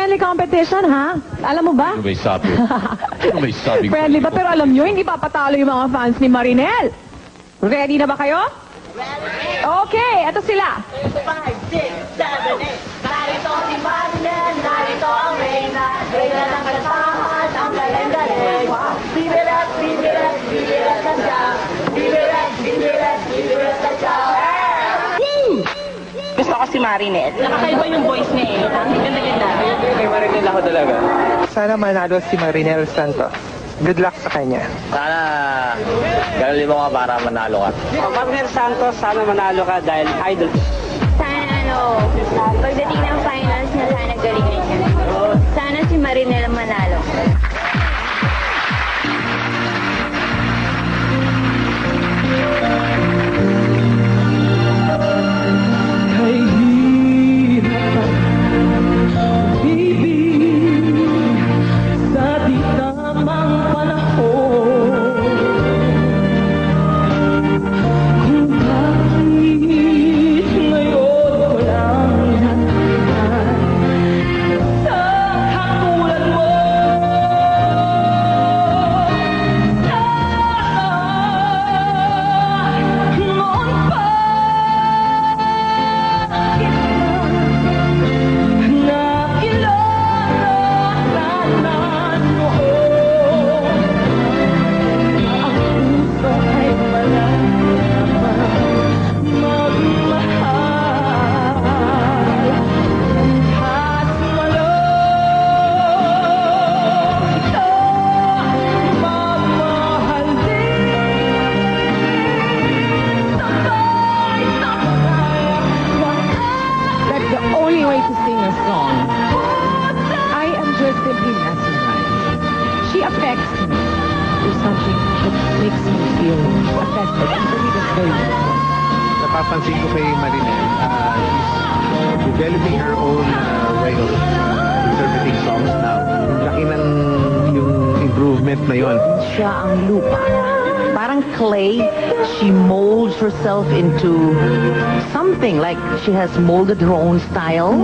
friendly competition, ha? Alam mo ba? Ano may sabi? Ano may sabi? Friendly ba? Pero alam nyo, hindi papatalo yung mga fans ni Marinel. Ready na ba kayo? Okay, eto sila. 5, 6, 7, 8. Narito si Marinel, narito ang Reyna. Reyna ng kantahan, ang galing-galing. Bibirat, bibirat, bibirat na siya. Bibirat, bibirat, bibirat na siya. Gusto ko si Marinette. Nakakaiba yung voice niya eh. Ganda-ganda. Kay Marinel ako talaga. Sana manalo si Marinel Santos. Good luck sa kanya. Sana galing mo ka para manalo ka. Marinel Santos, sana manalo ka dahil idol. Sana pagdating ng finals na sana galingan niya. Sana si Marinel manalo. She affects me. There's something that makes me feel affected. And for me, that's very important. Napapansin ko kay Marinel, she's developing her own way of interpreting songs now. Laki ng yung improvement na yun. Siya ang lupa. Parang clay, she molds herself into something like she has molded her own style.